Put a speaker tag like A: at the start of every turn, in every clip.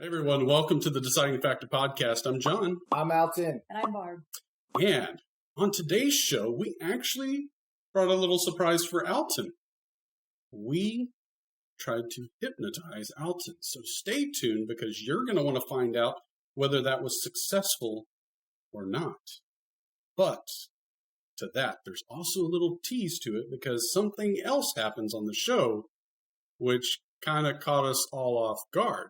A: Hey everyone, welcome to the Deciding Factor podcast. I'm John.
B: I'm Alton.
C: And I'm Barb.
A: And on today's show, we actually brought a little surprise for Alton. We tried to hypnotize Alton. So stay tuned because you're going to want to find out whether that was successful or not. But to that, there's also a little tease to it because something else happens on the show which kind of caught us all off guard.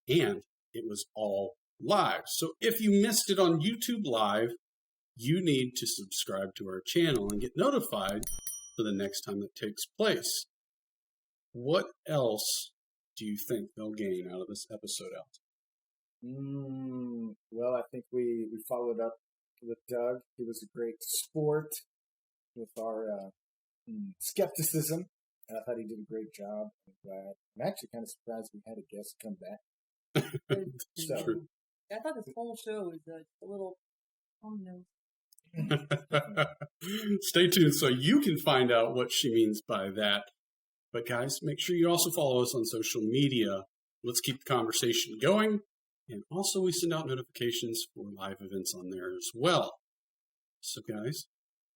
A: And it was all live. So if you missed it on YouTube Live, you need to subscribe to our channel and get notified for the next time that takes place. What else do you think they'll gain out of this episode, Alton?
B: Well, I think we followed up with Doug. He was a great sport with our skepticism. And I thought he did a great job. I'm actually kind of surprised we had a guest come back.
A: So, true.
C: I thought this whole show was a little, no.
A: Stay tuned so you can find out what she means by that. But guys, make sure you also follow us on social media. Let's keep the conversation going. And also we send out notifications for live events on there as well. So guys,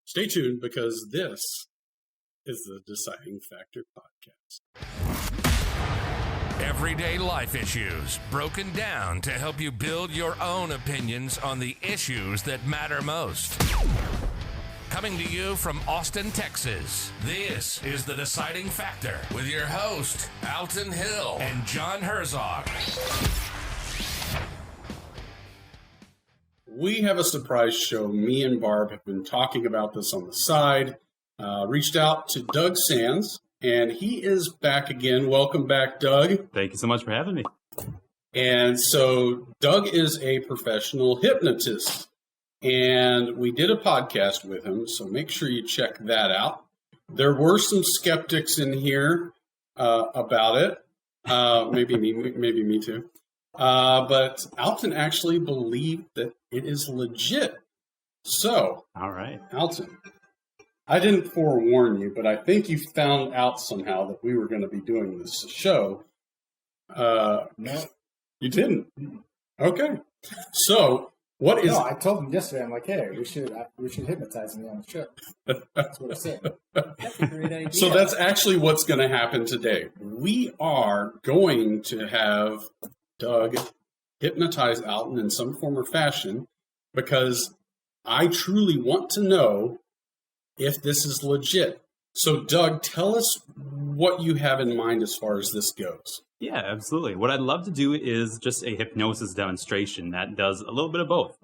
A: stay tuned because this is the Deciding Factor podcast.
D: Everyday life issues broken down to help you build your own opinions on the issues that matter most. Coming to you from Austin, Texas, this is The Deciding Factor with your host, Alton Hill and John Herzog.
A: We have a surprise show. Me and Barb have been talking about this on the side. Reached out to Doug Sands. And he is back again. Welcome back, Doug.
E: Thank you so much for having me.
A: And so Doug is a professional hypnotist. And we did a podcast with him, so make sure you check that out. There were some skeptics in here about it. Maybe me too. But Alton actually believed that it is legit. So,
E: all right,
A: Alton, I didn't forewarn you, but I think you found out somehow that we were going to be doing this show.
B: No.
A: You didn't? Okay. So, what is...
B: No, I told him yesterday, I'm like, hey, we should hypnotize me on the show. That's what I said.
C: That's a great idea.
A: So that's actually what's going to happen today. We are going to have Doug hypnotize Alton in some form or fashion because I truly want to know if this is legit. So, Doug, tell us what you have in mind as far as this goes.
E: Yeah, absolutely. What I'd love to do is just a hypnosis demonstration that does a little bit of both.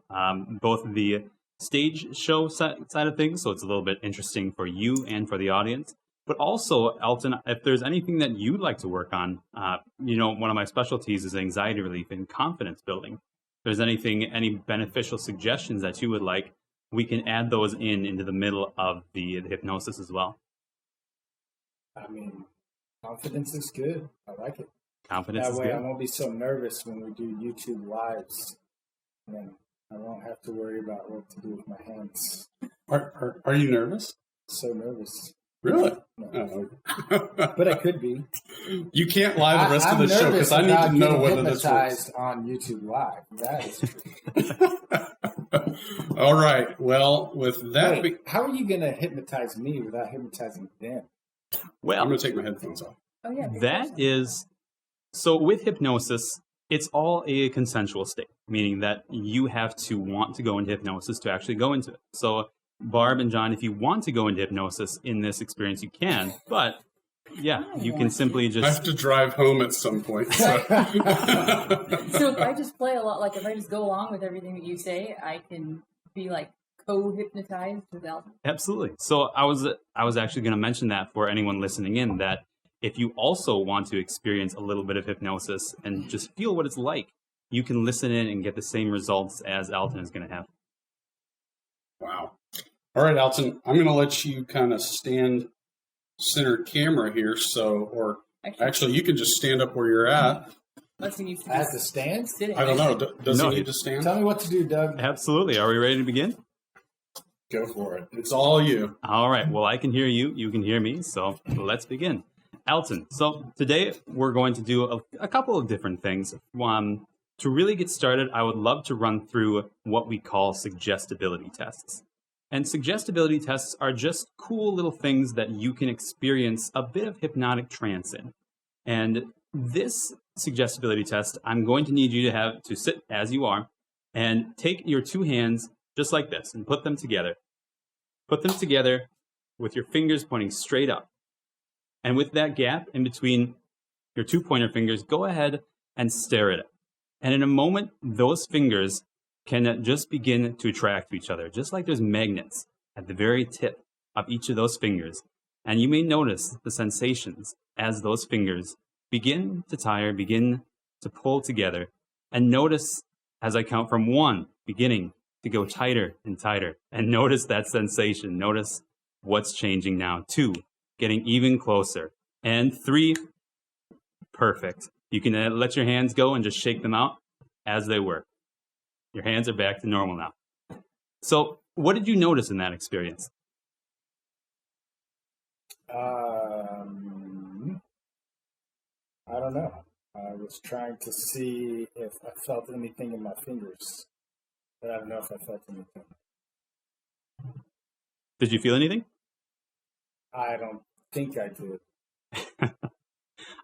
E: Both the stage show side of things, so it's a little bit interesting for you and for the audience. But also, Alton, if there's anything that you'd like to work on, one of my specialties is anxiety relief and confidence building. If there's any beneficial suggestions that you would like, we can add those into the middle of the hypnosis as well.
B: I mean, confidence is good. I like it.
E: Confidence is
B: good. That way
E: good.
B: I won't be so nervous when we do YouTube Lives. And then I won't have to worry about what to do with my hands.
A: Are you nervous?
B: So nervous.
A: Really?
B: No.
A: Oh.
B: But I could be.
A: You can't lie the rest of the show because I need to know whether this works.
B: On YouTube Live. That is true.
A: All right. Well, with that...
B: Wait, how are you going to hypnotize me without hypnotizing them?
E: Well,
A: I'm going to take my headphones off.
C: Oh, yeah.
E: That is... So with hypnosis, it's all a consensual state, meaning that you have to want to go into hypnosis to actually go into it. So, Barb and John, if you want to go into hypnosis in this experience, you can. But, yeah, you can simply just...
A: I have to drive home at some point. So,
C: So if I just play a lot, like if I just go along with everything that you say, I can be like co-hypnotized without...
E: Absolutely. So I was actually going to mention that for anyone listening in, that if you also want to experience a little bit of hypnosis and just feel what it's like, you can listen in and get the same results as Alton is going to have.
A: Wow. All right, Alton, I'm going to let you kind of stand center camera here. So, or actually you can just stand up where you're at.
B: I have to stand?
A: I don't know. Does he need to stand?
B: Tell me what to do, Doug.
E: Absolutely. Are we ready to begin?
A: Go for it. It's all you.
E: All right. Well, I can hear you. You can hear me. So let's begin. Alton, so today we're going to do a couple of different things. To really get started, I would love to run through what we call suggestibility tests. And suggestibility tests are just cool little things that you can experience a bit of hypnotic trance in. And this suggestibility test, I'm going to need you to sit as you are and take your two hands just like this and put them together. Put them together with your fingers pointing straight up. And with that gap in between your two pointer fingers, go ahead and stare at it. And in a moment, those fingers can just begin to attract to each other, just like there's magnets at the very tip of each of those fingers. And you may notice the sensations as those fingers begin to tire, begin to pull together. And notice as I count from 1, beginning to go tighter and tighter. And notice that sensation. Notice what's changing now. 2, getting even closer. And 3, perfect. You can let your hands go and just shake them out as they were. Your hands are back to normal now. So, what did you notice in that experience?
B: I don't know. I was trying to see if I felt anything in my fingers, but I don't know if I felt anything.
E: Did you feel anything?
B: I don't think I did.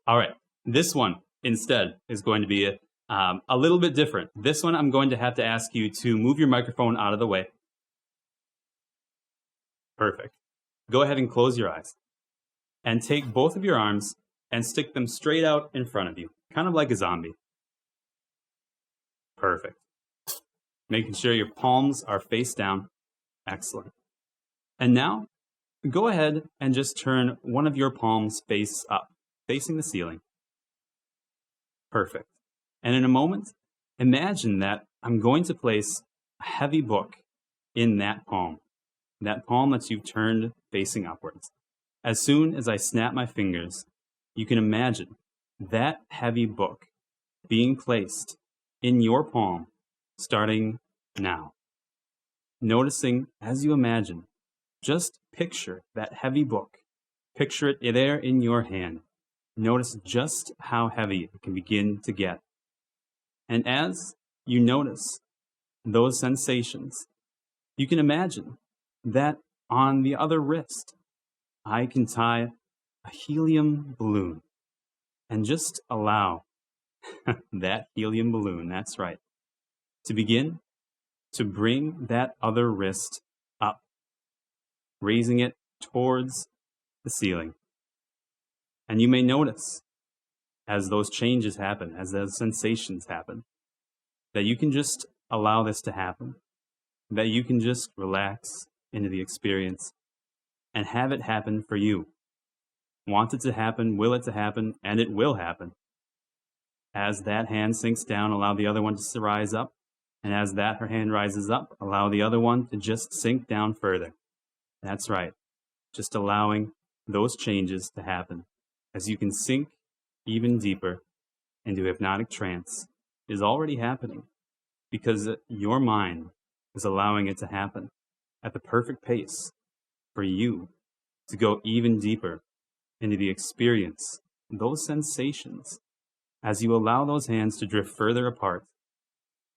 E: All right. This one, instead, is going to be a little bit different. This one, I'm going to have to ask you to move your microphone out of the way. Perfect. Go ahead and close your eyes. And take both of your arms and stick them straight out in front of you, kind of like a zombie. Perfect. Making sure your palms are face down. Excellent. And now, go ahead and just turn one of your palms face up, facing the ceiling. Perfect. And in a moment, imagine that I'm going to place a heavy book in that palm that you've turned facing upwards. As soon as I snap my fingers, you can imagine that heavy book being placed in your palm starting now. Noticing as you imagine, just picture that heavy book. Picture it there in your hand. Notice just how heavy it can begin to get. And as you notice those sensations, you can imagine that on the other wrist, I can tie a helium balloon and just allow that helium balloon, that's right, to begin to bring that other wrist up, raising it towards the ceiling. And you may notice as those changes happen, as those sensations happen, that you can just allow this to happen, that you can just relax into the experience and have it happen for you. Want it to happen, will it to happen, and it will happen. As that hand sinks down, allow the other one to rise up, and as her hand rises up, allow the other one to just sink down further. That's right, just allowing those changes to happen. As you can sink even deeper into hypnotic trance is already happening because your mind is allowing it to happen at the perfect pace for you to go even deeper into the experience, those sensations, as you allow those hands to drift further apart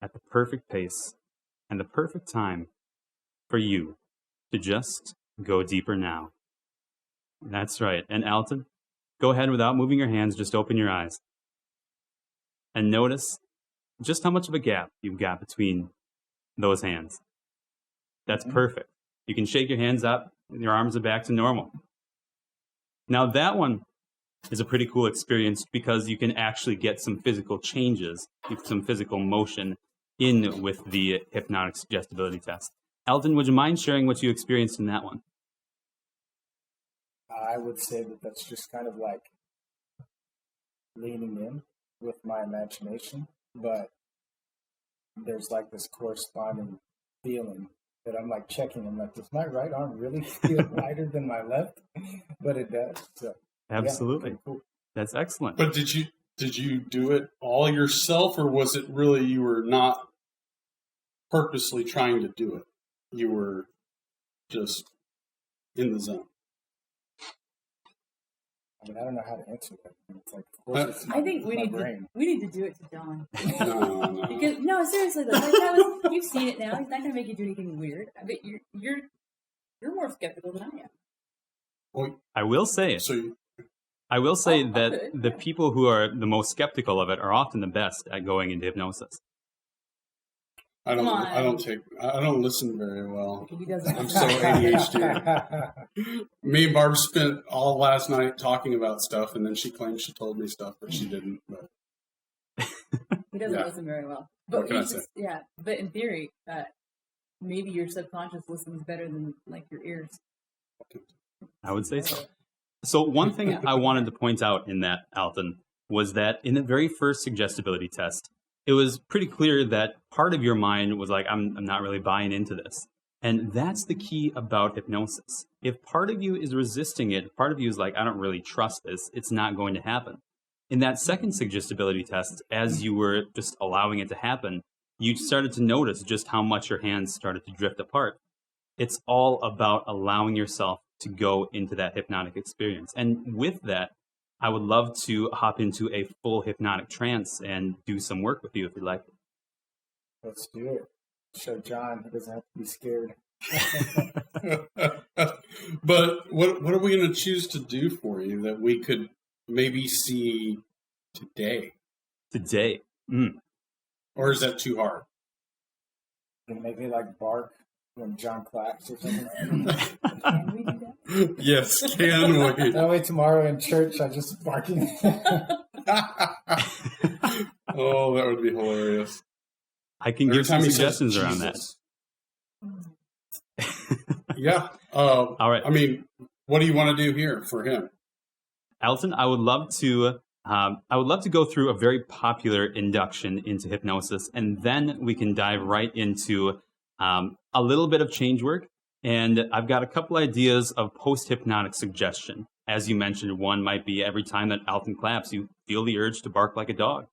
E: at the perfect pace and the perfect time for you to just go deeper now. That's right. And Alton, go ahead without moving your hands, just open your eyes. And notice just how much of a gap you've got between those hands. That's perfect. You can shake your hands up and your arms are back to normal. Now that one is a pretty cool experience because you can actually get some physical changes, some physical motion in with the hypnotic suggestibility test. Alton, would you mind sharing what you experienced in that one?
B: I would say that that's just kind of like leaning in with my imagination, but there's like this corresponding feeling that I'm like checking. I'm like, does my right arm really feel lighter than my left? But it does. So,
E: absolutely.
B: Yeah, cool.
E: That's excellent.
A: But did you do it all yourself, or was it really you were not purposely trying to do it? You were just in the zone.
B: I mean, I don't know how to answer that. It's like, of course, it's
C: I think
B: my brain.
C: we need to do it to Don.
A: No.
C: Because no, seriously though, you've seen it now. He's not gonna make you do anything weird. I bet you're more skeptical than I am.
A: Well,
E: I will say
A: so
E: that the people who are the most skeptical of it are often the best at going into hypnosis.
A: I don't listen very well.
C: He doesn't.
A: I'm so ADHD. Me and Barb spent all last night talking about stuff, and then she claimed she told me stuff, but she didn't. But
C: he doesn't listen very well. But
A: what can I say?
C: Yeah, but in theory, maybe your subconscious listens better than like your ears.
E: I would say so. So one thing I wanted to point out in that, Alton, was that in the very first suggestibility test, it was pretty clear that part of your mind was like, I'm not really buying into this. And that's the key about hypnosis. If part of you is resisting it, part of you is like, I don't really trust this, it's not going to happen. In that second suggestibility test, as you were just allowing it to happen, you started to notice just how much your hands started to drift apart. It's all about allowing yourself to go into that hypnotic experience. And with that, I would love to hop into a full hypnotic trance and do some work with you if you'd like.
B: Let's do it. Show John. He doesn't have to be scared.
A: But what are we going to choose to do for you that we could maybe see today?
E: Today?
A: Or is that too hard?
B: Can you make me like bark when John claps or something?
C: Can we do that?
A: Yes, can we?
B: That way tomorrow in church I'm just barking.
A: Oh, that would be hilarious.
E: I can give some suggestions around that.
A: Yeah.
E: All right.
A: I mean, what do you want to do here for him?
E: Alton, I would love to go through a very popular induction into hypnosis, and then we can dive right into a little bit of change work. And I've got a couple ideas of post-hypnotic suggestion. As you mentioned, one might be every time that Alton claps, you feel the urge to bark like a dog.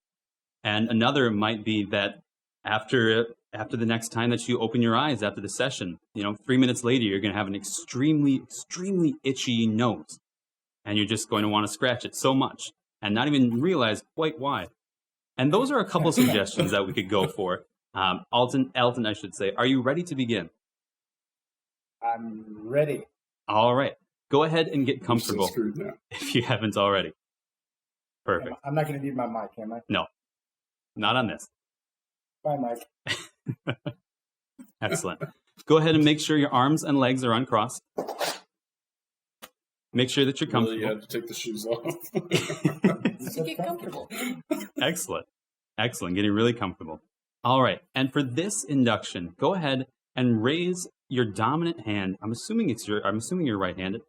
E: And another might be that after the next time that you open your eyes after the session, 3 minutes later, you're going to have an extremely, extremely itchy nose. And you're just going to want to scratch it so much and not even realize quite why. And those are a couple suggestions that we could go for. Alton, I should say, are you ready to begin?
B: I'm ready.
E: All right. Go ahead and get comfortable
A: So screwed now.
E: if you haven't already. Perfect.
B: I'm not going to need my mic, am I?
E: No, not on this.
B: Bye, Mike.
E: Excellent. Go ahead and make sure your arms and legs are uncrossed. Make sure that you're comfortable.
A: Really, you had to take the shoes off.
C: So get comfortable.
E: Excellent. Getting really comfortable. All right. And for this induction, go ahead and raise your dominant hand. I'm assuming you're right-handed.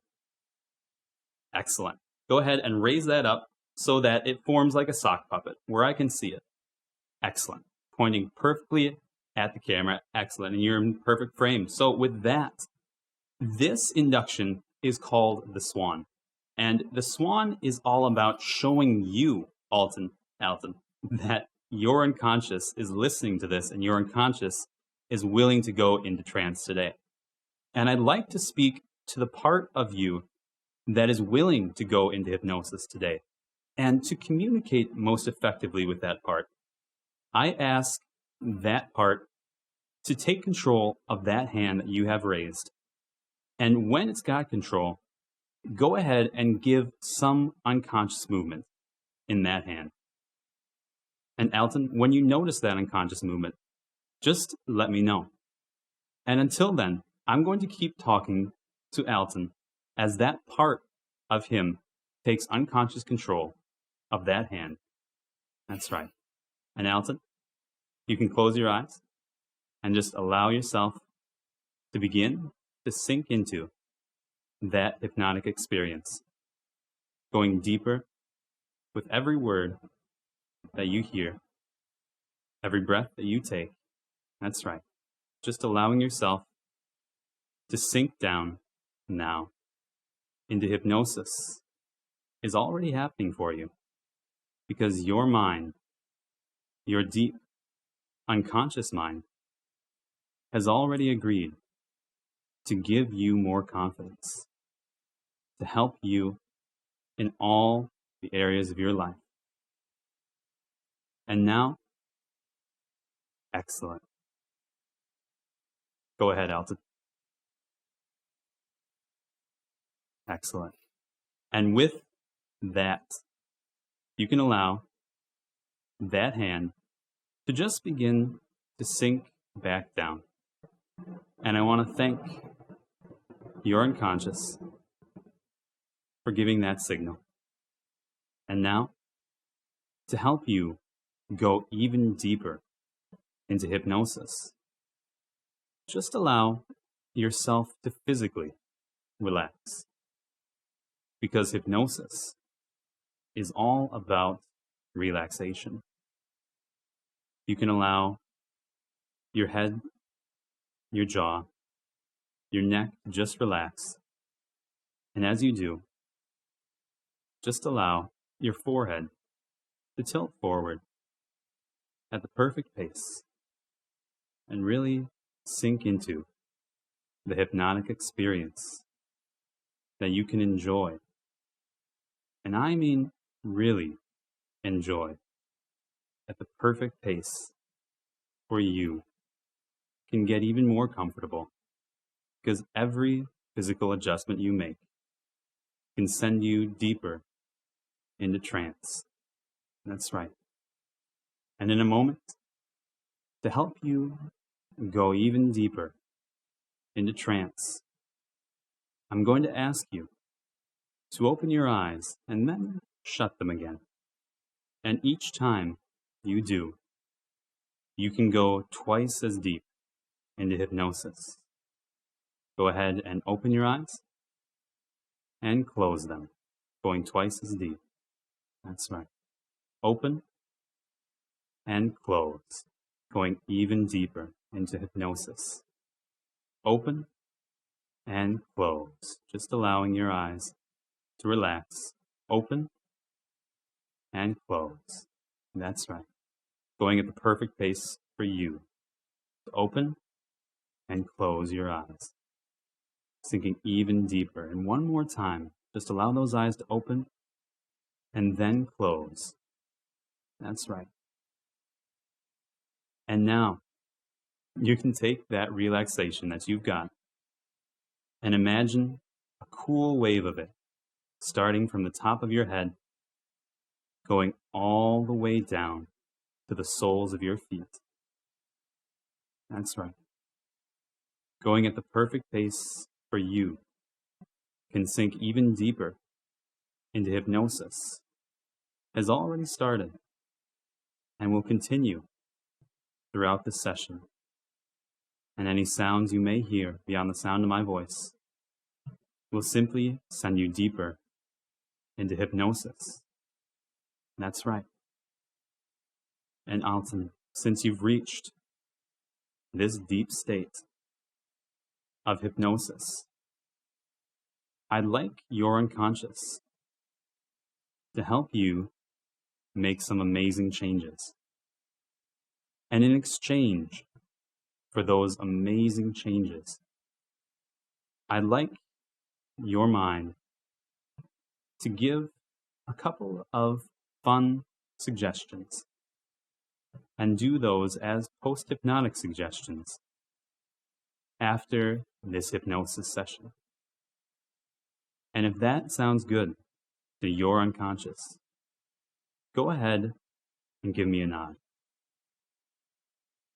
E: Excellent. Go ahead and raise that up so that it forms like a sock puppet where I can see it. Excellent. Pointing perfectly at the camera. Excellent. And you're in perfect frame. So with that, this induction is called the Swan. And the Swan is all about showing you, Alton, that your unconscious is listening to this and your unconscious is willing to go into trance today. And I'd like to speak to the part of you that is willing to go into hypnosis today. And to communicate most effectively with that part, I ask that part to take control of that hand that you have raised. And when it's got control, go ahead and give some unconscious movement in that hand. And Alton, when you notice that unconscious movement, just let me know. And until then, I'm going to keep talking to Alton as that part of him takes unconscious control of that hand. That's right. And Alton, you can close your eyes and just allow yourself to begin to sink into that hypnotic experience, going deeper with every word that you hear, every breath that you take. That's right. Just allowing yourself to sink down now into hypnosis is already happening for you because your mind, your deep unconscious mind, has already agreed to give you more confidence, to help you in all the areas of your life. And now, excellent. Go ahead, Alton. Excellent. And with that, you can allow that hand to just begin to sink back down. And I want to thank your unconscious for giving that signal. And now, to help you go even deeper into hypnosis, just allow yourself to physically relax. Because hypnosis is all about relaxation. You can allow your head, your jaw, your neck to just relax. And as you do, just allow your forehead to tilt forward at the perfect pace and really sink into the hypnotic experience that you can enjoy. And I mean really enjoy at the perfect pace where you can get even more comfortable, because every physical adjustment you make can send you deeper into trance. That's right. And in a moment, to help you go even deeper into trance, I'm going to ask you to open your eyes and then shut them again. And each time you do, you can go twice as deep into hypnosis. Go ahead and open your eyes and close them, going twice as deep. That's right. Open and close, going even deeper into hypnosis. Open and close, just allowing your eyes to relax. Open and close. That's right. Going at the perfect pace for you. Open and close your eyes. Sinking even deeper. And one more time, just allow those eyes to open and then close. That's right. And now, you can take that relaxation that you've got and imagine a cool wave of it, starting from the top of your head, going all the way down to the soles of your feet. That's right. Going at the perfect pace for you can sink even deeper into hypnosis. Has already started and will continue throughout the session. And any sounds you may hear beyond the sound of my voice will simply send you deeper into hypnosis. That's right. And Alton, since you've reached this deep state of hypnosis, I'd like your unconscious to help you make some amazing changes. And in exchange for those amazing changes, I'd like your mind to give a couple of fun suggestions and do those as post-hypnotic suggestions after this hypnosis session. And if that sounds good to your unconscious, go ahead and give me a nod.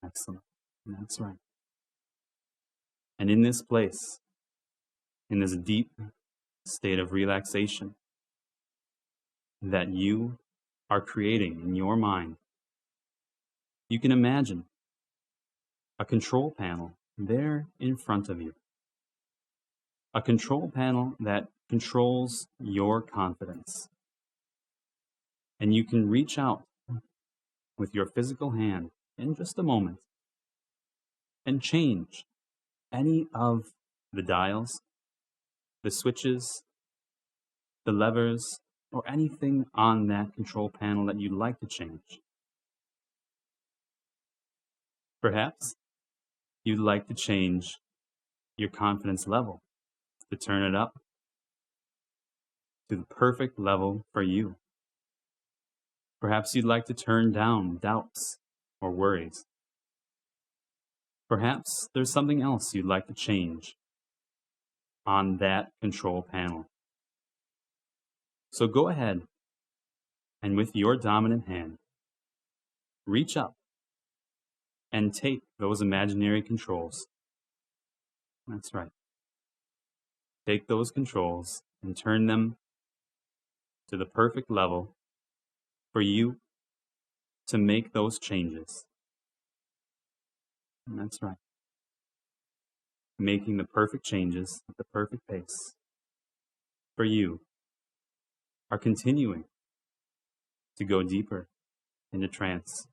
E: Excellent. That's right. And in this place, in this deep state of relaxation that you are creating in your mind, you can imagine a control panel there in front of you. A control panel that controls your confidence. And you can reach out with your physical hand in just a moment and change any of the dials, the switches, the levers, or anything on that control panel that you'd like to change. Perhaps you'd like to change your confidence level, to turn it up, to the perfect level for you. Perhaps you'd like to turn down doubts or worries. Perhaps there's something else you'd like to change on that control panel. So go ahead and with your dominant hand, reach up and take those imaginary controls. That's right. Take those controls and turn them to the perfect level for you to make those changes. And that's right. Making the perfect changes at the perfect pace for you are continuing to go deeper into trance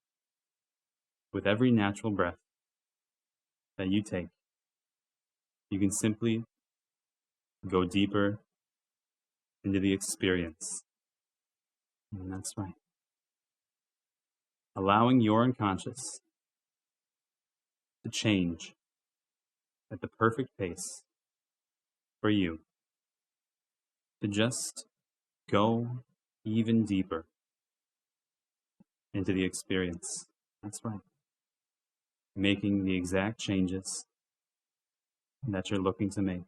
E: with every natural breath that you take. You can simply go deeper into the experience. And that's right. Allowing your unconscious to change at the perfect pace for you to just go even deeper into the experience. That's right. Making the exact changes that you're looking to make.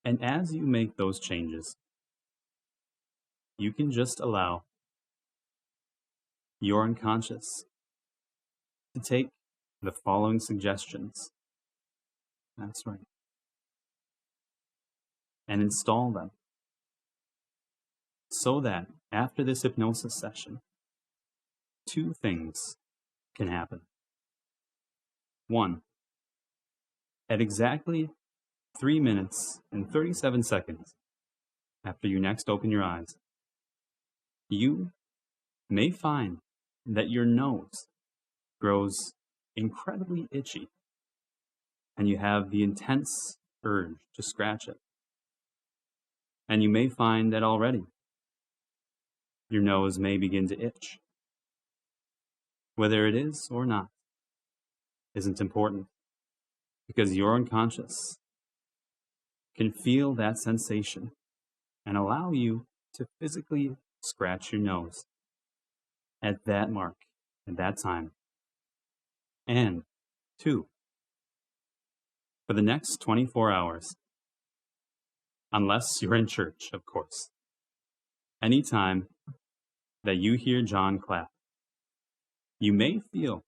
E: And as you make those changes, you can just allow your unconscious to take the following suggestions. That's right. And install them so that after this hypnosis session, two things can happen. One, at exactly 3 minutes and 37 seconds after you next open your eyes, you may find that your nose grows incredibly itchy and you have the intense urge to scratch it. And you may find that already your nose may begin to itch. Whether it is or not isn't important, because your unconscious can feel that sensation and allow you to physically scratch your nose at that mark, at that time. And two, for the next 24 hours, unless you're in church, of course, anytime that you hear John clap, you may feel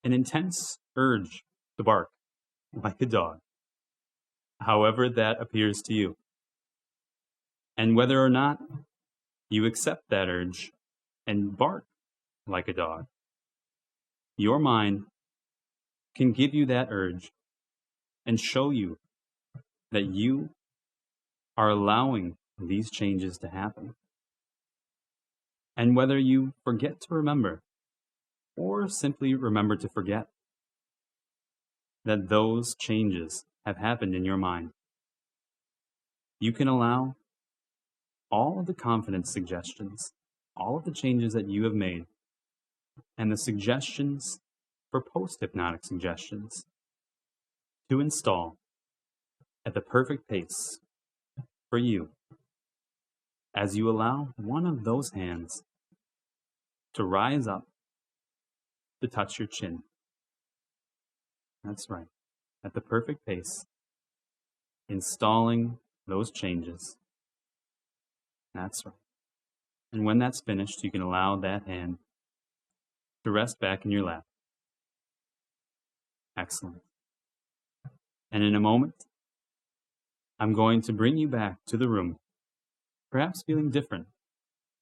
E: an intense urge to bark like a dog, however that appears to you. And whether or not you accept that urge and bark like a dog, your mind can give you that urge and show you that you are allowing these changes to happen. And whether you forget to remember or simply remember to forget that those changes have happened in your mind, you can allow all of the confidence suggestions, all of the changes that you have made, and the suggestions for post-hypnotic suggestions to install at the perfect pace for you as you allow one of those hands to rise up to touch your chin. That's right, at the perfect pace, installing those changes. That's right. And when that's finished, you can allow that hand to rest back in your lap. Excellent. And in a moment, I'm going to bring you back to the room, perhaps feeling different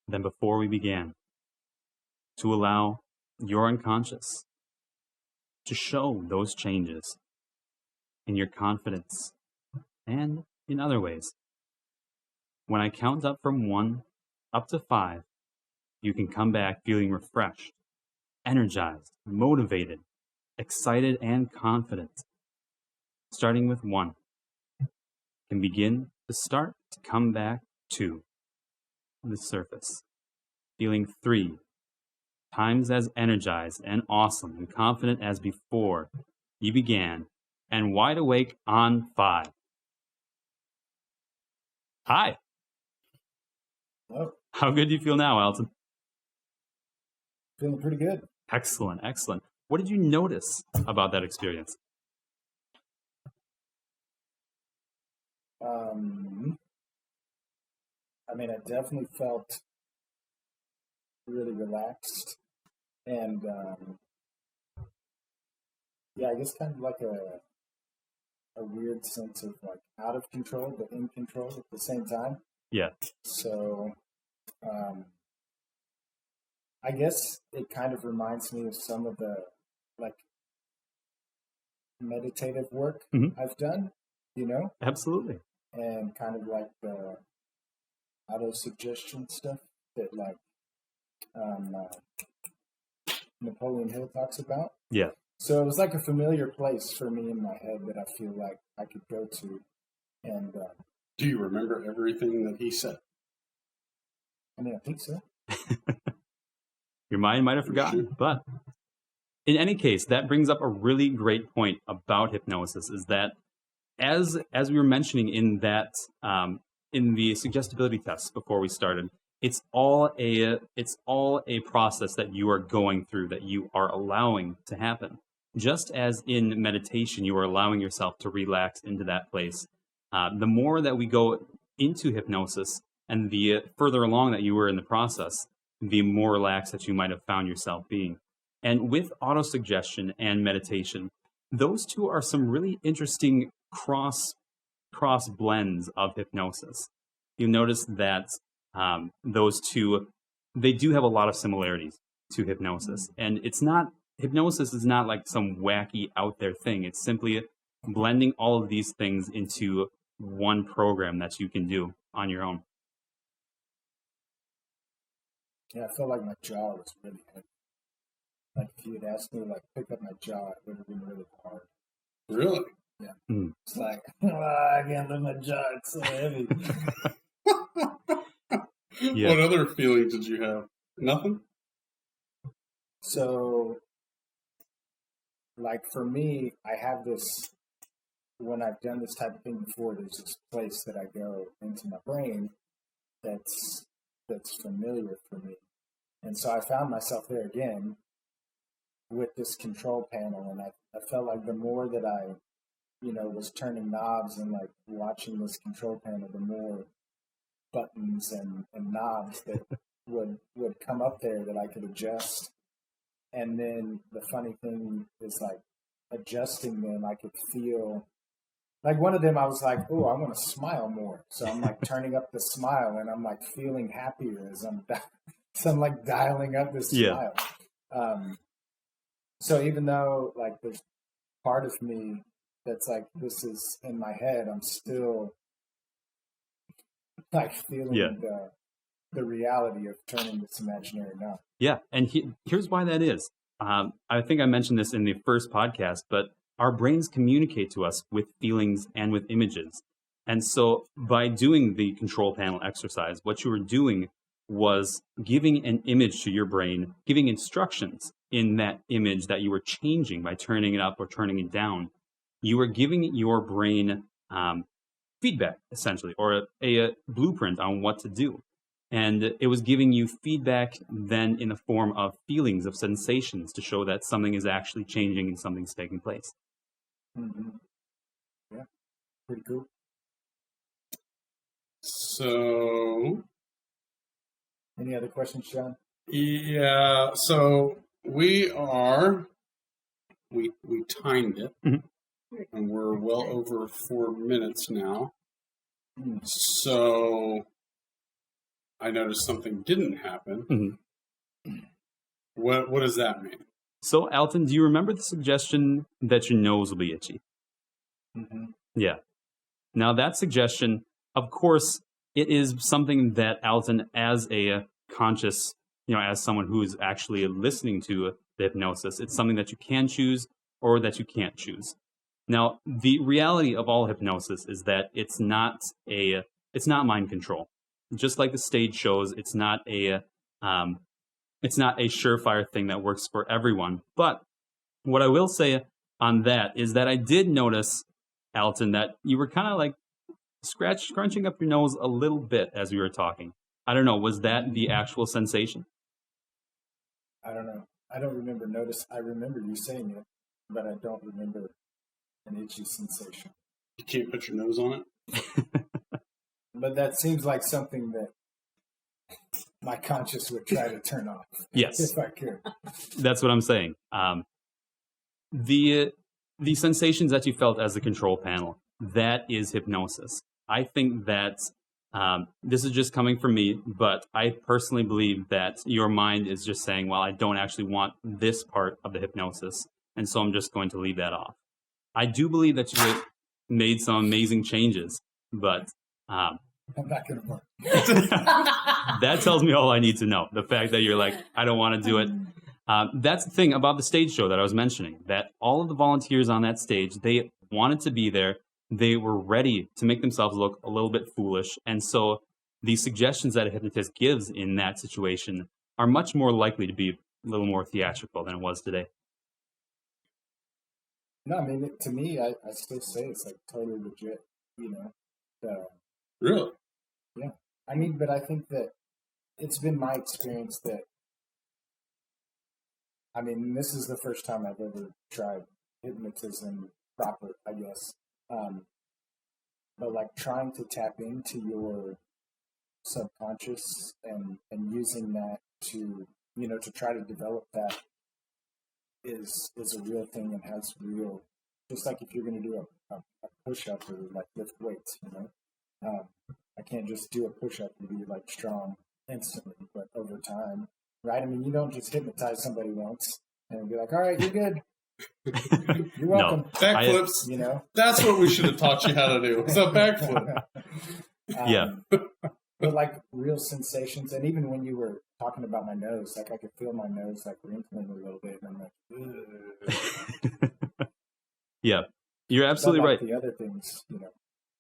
E: than before we began, to allow your unconscious to show those changes in your confidence and in other ways. When I count up from 1 up to 5, you can come back feeling refreshed, energized, motivated, excited, and confident. Starting with 1, can begin to start to come back to the surface. Feeling 3, times as energized and awesome and confident as before you began, and wide awake on 5. Hi.
B: Hello.
E: How good do you feel now, Alton?
B: Feeling pretty good.
E: Excellent, excellent. What did you notice about that experience?
B: I mean, I definitely felt really relaxed, and yeah, I guess kind of like a weird sense of like out of control, but in control at the same time.
E: Yeah.
B: So, I guess it kind of reminds me of some of the like meditative work I've done,
E: Absolutely.
B: and kind of like the auto-suggestion stuff that like Napoleon Hill talks about.
E: Yeah.
B: So it was like a familiar place for me in my head that I feel like I could go to. And
A: do you remember everything that he said?
B: I mean, I think so.
E: Your mind might have forgotten, but in any case, that brings up a really great point about hypnosis, is that as we were mentioning in that in the suggestibility test before we started, it's all a process that you are going through, that you are allowing to happen. Just as in meditation, you are allowing yourself to relax into that place. The more that we go into hypnosis, and the further along that you were in the process, the more relaxed that you might have found yourself being. And with autosuggestion and meditation, those two are some really interesting cross blends of hypnosis. You'll notice that those two, they do have a lot of similarities to hypnosis. And hypnosis is not like some wacky out there thing. It's simply blending all of these things into one program that you can do on your own.
B: Yeah, I felt like my jaw was really heavy. Like if you had asked me to like pick up my jaw, it would have been really hard.
A: Really?
B: Yeah. It's like, I can't lift my jaw, it's so heavy.
E: Yeah.
A: What other feelings did you have? Nothing?
B: So, like for me, I have this, when I've done this type of thing before, there's this place that I go into my brain that's familiar for me. And so I found myself there again with this control panel, and I felt like the more that I, was turning knobs and like watching this control panel, the more buttons and knobs that would come up there that I could adjust. And then the funny thing is like adjusting them, I could feel like one of them, I was like, oh, I want to smile more. So I'm like turning up the smile, and I'm like feeling happier as I'm like dialing up this smile. So even though like there's part of me that's like, this is in my head, I'm still like feeling the reality of turning this imaginary knob.
E: Yeah, and here's why that is. I think I mentioned this in the first podcast, but our brains communicate to us with feelings and with images. And so by doing the control panel exercise, what you were doing was giving an image to your brain, giving instructions in that image that you were changing by turning it up or turning it down. You were giving your brain feedback, essentially, or a blueprint on what to do. And it was giving you feedback then in the form of feelings, of sensations, to show that something is actually changing and something's taking place.
B: Mm-hmm. Yeah, pretty cool.
A: So,
B: any other questions, John?
A: Yeah, so we timed it, and we're well over 4 minutes now. So I noticed something didn't happen. What does that mean?
E: So, Alton, do you remember the suggestion that your nose will be itchy? Yeah. Now, that suggestion, of course, it is something that Alton, as a conscious, as someone who is actually listening to the hypnosis, it's something that you can choose or that you can't choose. Now, the reality of all hypnosis is that it's not mind control. Just like the stage shows, it's not a surefire thing that works for everyone. But what I will say on that is that I did notice, Alton, that you were kind of like scrunching up your nose a little bit as we were talking. I don't know. Was that the actual sensation?
B: I don't know. I don't remember I remember you saying it, but I don't remember an itchy sensation.
A: You can't put your nose on it?
B: But that seems like something that my conscience would try to turn off.
E: Yes.
B: If I could.
E: That's what I'm saying. The sensations that you felt as the control panel, that is hypnosis. I think that this is just coming from me, but I personally believe that your mind is just saying, well, I don't actually want this part of the hypnosis, and so I'm just going to leave that off. I do believe that you made some amazing changes, but
B: I'm not going to work.
E: that tells me all I need to know. The fact that you're like, I don't want to do it. That's the thing about the stage show that I was mentioning, that all of the volunteers on that stage, they wanted to be there. They were ready to make themselves look a little bit foolish. And so the suggestions that a hypnotist gives in that situation are much more likely to be a little more theatrical than it was today.
B: No, I mean, to me, I still say it's like totally legit, you know.
A: Really?
B: Yeah. I mean, but I think that it's been my experience that, I mean, this is the first time I've ever tried hypnotism proper, I guess. But like trying to tap into your subconscious and using that to, you know, to try to develop that is a real thing and has real, just like if you're going to do a push-up or like lift weights, you know. I can't just do a push-up and be like strong instantly, but over time, right? I mean, you don't just hypnotize somebody once and be like, all right, you're good. You're welcome.
E: No,
A: backflips,
B: you know,
A: that's what we should have taught you how to do. It's a backflip.
E: Yeah.
B: But like real sensations, and even when you were talking about my nose, like I could feel my nose like wrinkling a little bit, and I'm like,
E: yeah, you're absolutely
B: but like
E: right.
B: the other things, you know,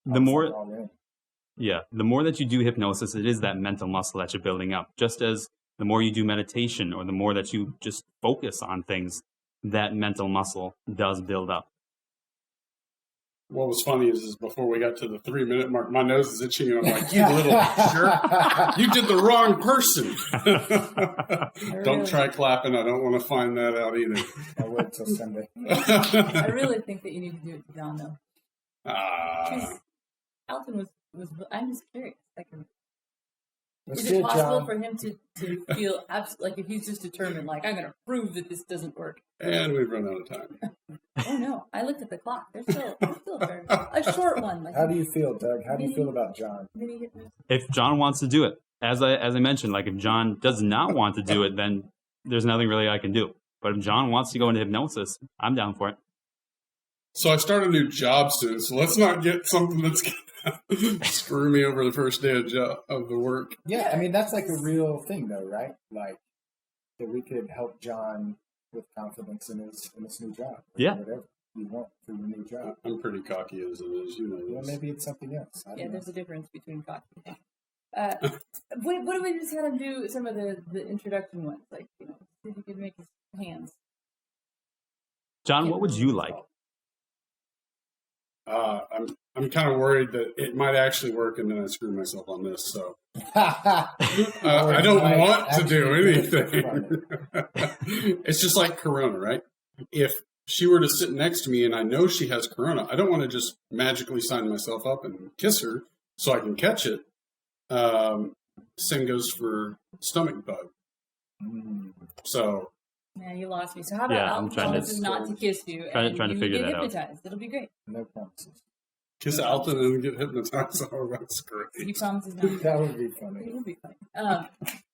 E: The more that you do hypnosis, it is that mental muscle that you're building up. Just as the more you do meditation or the more that you just focus on things, that mental muscle does build up.
A: What was funny is before we got to the 3-minute mark, my nose is itching, and I'm like, you little jerk. You did the wrong person. Don't try clapping. I don't want to find that out either.
B: I'll wait till Sunday.
C: I really think that you need to do it to John, though. Because Alton was, I'm just curious. Like, is it possible for him to feel like if he's just determined, like, I'm going to prove that this doesn't work?
A: And we've run out of time.
C: Oh, no. I looked at the clock. There's still a short one. Like,
B: how do you feel, Doug? How do you feel about John?
E: If John wants to do it, as I mentioned, like if John does not want to do it, then there's nothing really I can do. But if John wants to go into hypnosis, I'm down for it.
A: So I start a new job soon, so let's not get something that's going to screw me over the first day of the work.
B: Yeah, I mean, that's like a real thing, though, right? Like, that we could help John with confidence in his new job.
E: Yeah.
B: Whatever you want for your new job.
A: I'm pretty cocky as it is, you know.
B: Well, maybe it's something else.
C: Yeah, there's a difference between cocky and what do we just have him do some of the introduction ones? Like, you know, see if you could make his hands.
E: John, what would you like?
A: I'm kind of worried that it might actually work, and then I screw myself on this. So I don't want to do anything. It's just like Corona, right? If she were to sit next to me and I know she has Corona, I don't want to just magically sign myself up and kiss her so I can catch it. Same goes for stomach bug. So.
C: Yeah, you lost me. So how about Alton promises not to kiss you
E: trying to figure that
C: hypnotized?
E: out.
C: It'll be great.
B: No promises.
A: Kiss Alton and get hypnotized. Oh, that's great.
C: He promises not.
B: That would be funny.
C: It would be funny.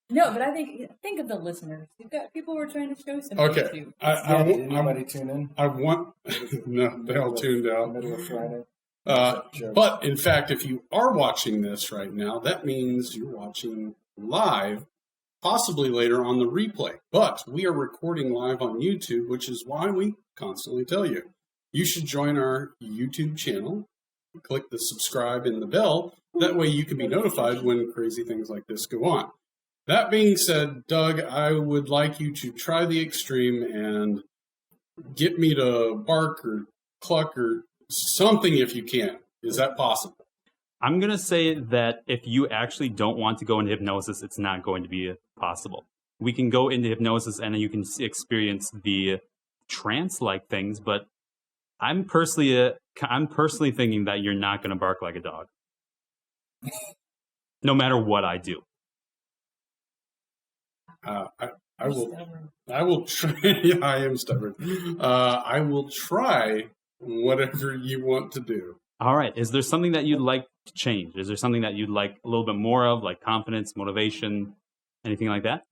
C: No, but I think of the listeners. You've got people we're trying to show something
A: Okay.
C: to.
B: Did anybody tune in?
A: No, they all tuned out.
B: Middle of Friday.
A: But in fact, if you are watching this right now, that means you're watching live, possibly later on the replay. But we are recording live on YouTube, which is why we constantly tell you, you should join our YouTube channel. Click the subscribe and the bell. That way you can be notified when crazy things like this go on. That being said, Doug, I would like you to try the extreme and get me to bark or cluck or something if you can. Is that possible?
E: I'm going to say that if you actually don't want to go into hypnosis, it's not going to be possible. We can go into hypnosis and you can experience the trance-like things, but I'm personally thinking that you're not going to bark like a dog. No matter what I do.
A: I will try. I am stubborn. I will try whatever you want to do.
E: All right. Is there something that you'd like to change? Is there something that you'd like a little bit more of, like confidence, motivation, anything like that?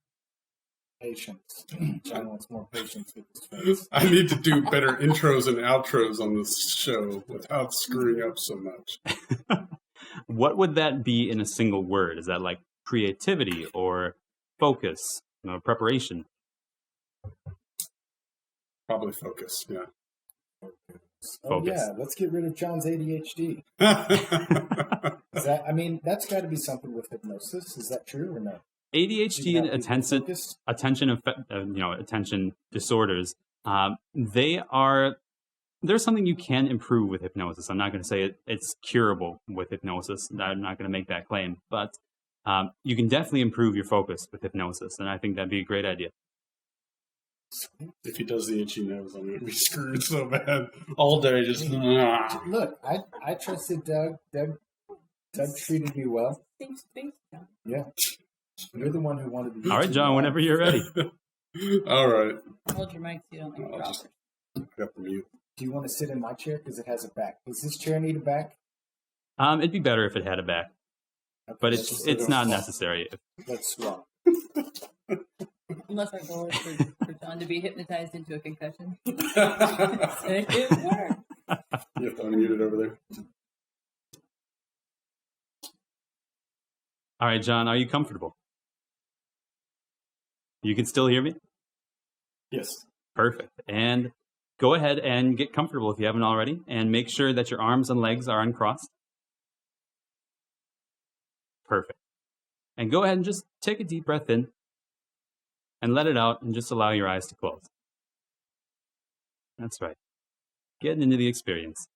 B: Patience. John wants more patience with his friends.
A: I need to do better intros and outros on this show without screwing up so much.
E: What would that be in a single word? Is that like creativity or focus, preparation?
A: Probably focus, yeah.
B: Oh, yeah, let's get rid of John's ADHD. That's got to be something with hypnosis. Is that true or no?
E: ADHD and attention disorders, there's something you can improve with hypnosis. I'm not going to say it's curable with hypnosis. I'm not going to make that claim, but you can definitely improve your focus with hypnosis, and I think that'd be a great idea.
A: If he does the itchy nose, I'm going to be screwed so bad all day. Just
B: look, I trusted Doug. Doug treated me well.
C: Thanks.
B: Yeah, you're the one who wanted to.
E: All right, John. Whenever you're ready.
A: All right.
C: Hold your mic so you don't like
A: I'll just cut the mute.
B: Do you want to sit in my chair because it has a back? Does this chair need a back?
E: It'd be better if it had a back,
B: Okay,
E: but it's not necessary.
B: Let's swap.
C: Unless our goal is for John to be hypnotized into a concussion. It worked.
A: You have to unmute it over there.
E: All right, John, are you comfortable? You can still hear me?
A: Yes.
E: Perfect. And go ahead and get comfortable if you haven't already, and make sure that your arms and legs are uncrossed. Perfect. And go ahead and just take a deep breath in and let it out and just allow your eyes to close. That's right. Getting into the experience.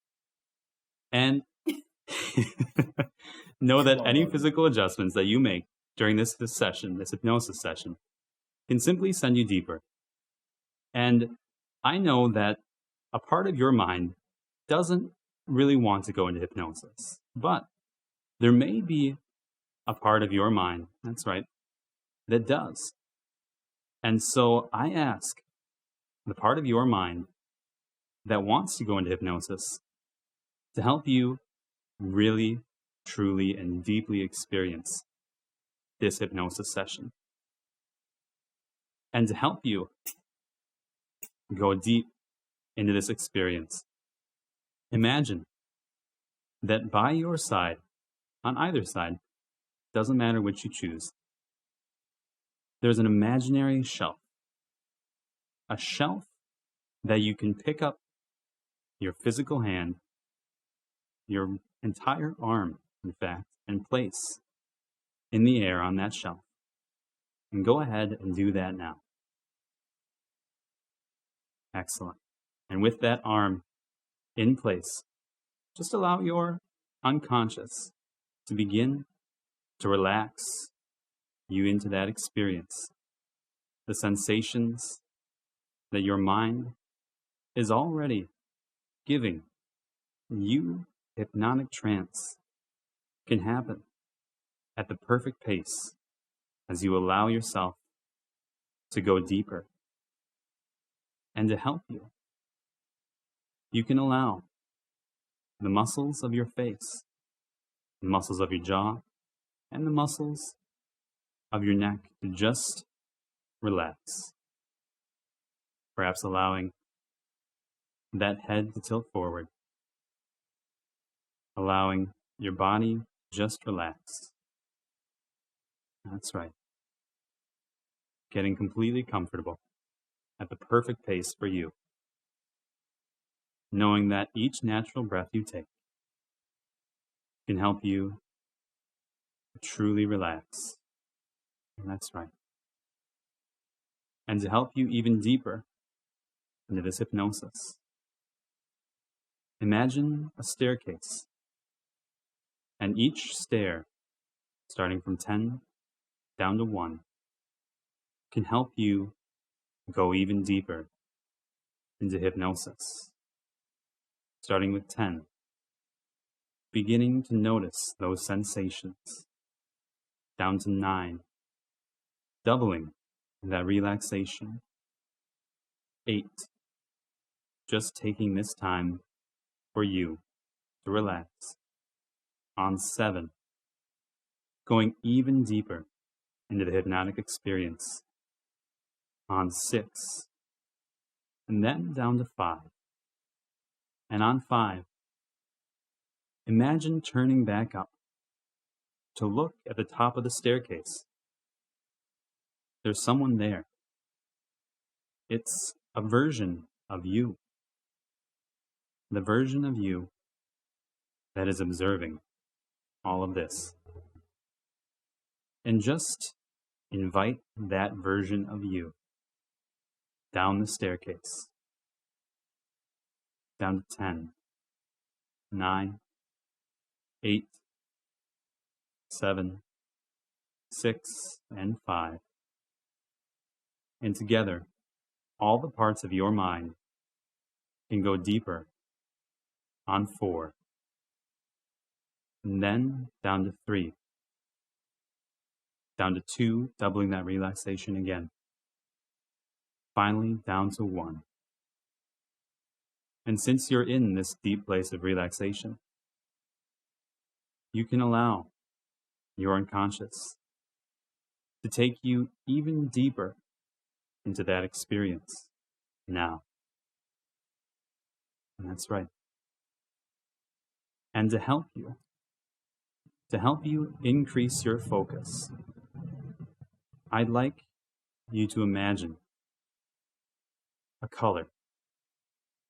E: And know that any physical adjustments that you make during this hypnosis session, can simply send you deeper. And I know that a part of your mind doesn't really want to go into hypnosis, but there may be a part of your mind, that's right, that does. And so I ask the part of your mind that wants to go into hypnosis to help you really, truly, and deeply experience this hypnosis session. And to help you go deep into this experience, imagine that by your side, on either side, doesn't matter which you choose, there's an imaginary shelf. A shelf that you can pick up your physical hand, your entire arm, in fact, and place in the air on that shelf. And go ahead and do that now. Excellent. And with that arm in place, just allow your unconscious to begin to relax you into that experience. The sensations that your mind is already giving you hypnotic trance can happen at the perfect pace as you allow yourself to go deeper. And to help you, you can allow the muscles of your face, the muscles of your jaw, and the muscles of your neck to just relax. Perhaps allowing that head to tilt forward, allowing your body to just relax. That's right. Getting completely comfortable at the perfect pace for you. Knowing that each natural breath you take can help you truly relax. And that's right. And to help you even deeper into this hypnosis, imagine a staircase And each stair, starting from 10 down to 1, can help you go even deeper into hypnosis. Starting with 10, beginning to notice those sensations. Down to 9, doubling that relaxation. 8, just taking this time for you to relax. On 7, going even deeper into the hypnotic experience. On 6, and then down to 5. And on 5, imagine turning back up to look at the top of the staircase. There's someone there. It's a version of you. The version of you that is observing all of this. And just invite that version of you down the staircase. Down to 10, 9, 8, 7, 6, and 5. And together, all the parts of your mind can go deeper on 4. And then down to 3. Down to 2, doubling that relaxation again. Finally, down to 1. And since you're in this deep place of relaxation, you can allow your unconscious to take you even deeper into that experience now. And that's right. And to help you increase your focus, I'd like you to imagine a color.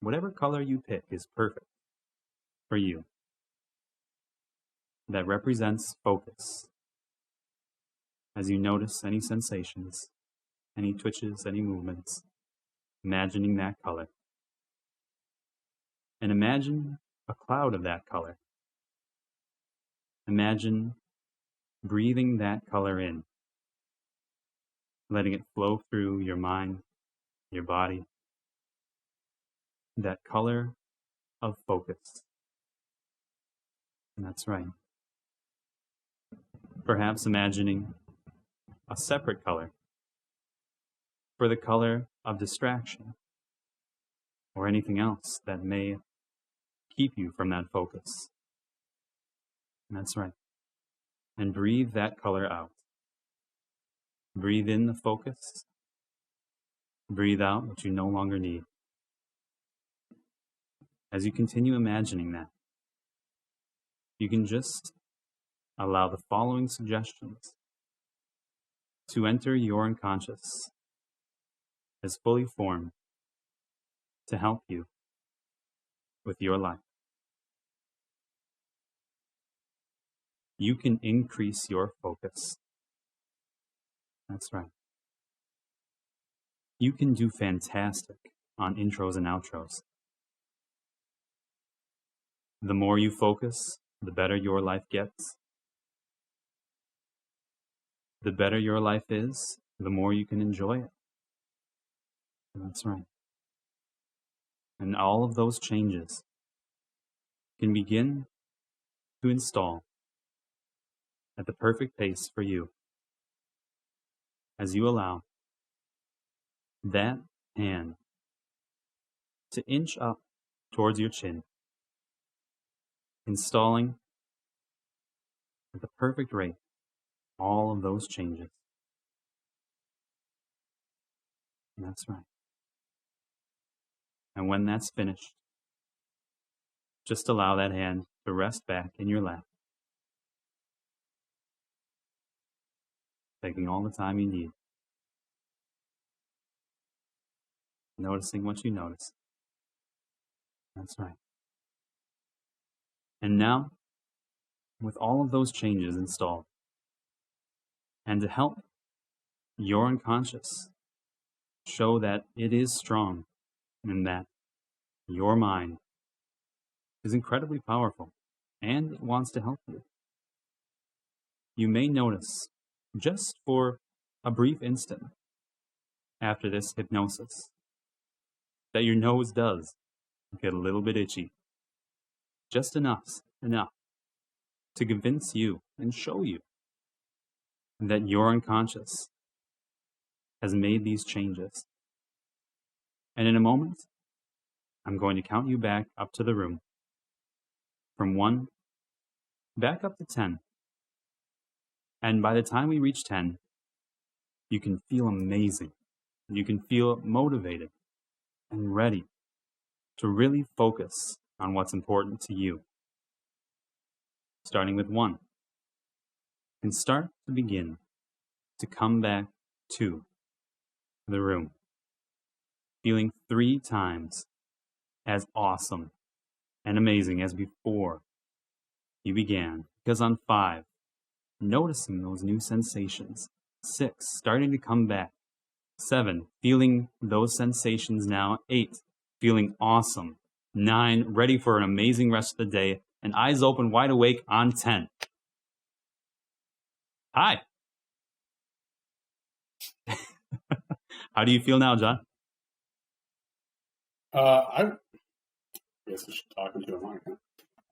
E: Whatever color you pick is perfect for you. That represents focus. As you notice any sensations, any twitches, any movements, imagining that color. And imagine a cloud of that color. Imagine breathing that color in, letting it flow through your mind, your body. That color of focus. And that's right. Perhaps imagining a separate color for the color of distraction or anything else that may keep you from that focus. And that's right. And breathe that color out. Breathe in the focus. Breathe out what you no longer need. As you continue imagining that, you can just allow the following suggestions to enter your unconscious as fully formed to help you with your life. You can increase your focus. That's right. You can do fantastic on intros and outros. The more you focus, the better your life gets. The better your life is, the more you can enjoy it. That's right. And all of those changes can begin to install at the perfect pace for you as you allow that hand to inch up towards your chin, installing at the perfect rate all of those changes. And that's right. And when that's finished, just allow that hand to rest back in your lap, taking all the time you need, noticing what you notice. That's right. And now, with all of those changes installed, and to help your unconscious show that it is strong and that your mind is incredibly powerful and it wants to help you. you may notice, just for a brief instant after this hypnosis, that your nose does get a little bit itchy. Just enough to convince you and show you that your unconscious has made these changes. And in a moment, I'm going to count you back up to the room. From 1 back up to 10. And by the time we reach 10, you can feel amazing. You can feel motivated and ready to really focus on what's important to you. Starting with 1. And start to begin to come back to the room, feeling 3 times as awesome and amazing as before you began. Because on 5, noticing those new sensations. 6, starting to come back. 7, feeling those sensations now. 8, feeling awesome. 9, ready for an amazing rest of the day. And eyes open, wide awake on 10. Hi. How do you feel now, John?
A: I guess I should talk into a mic.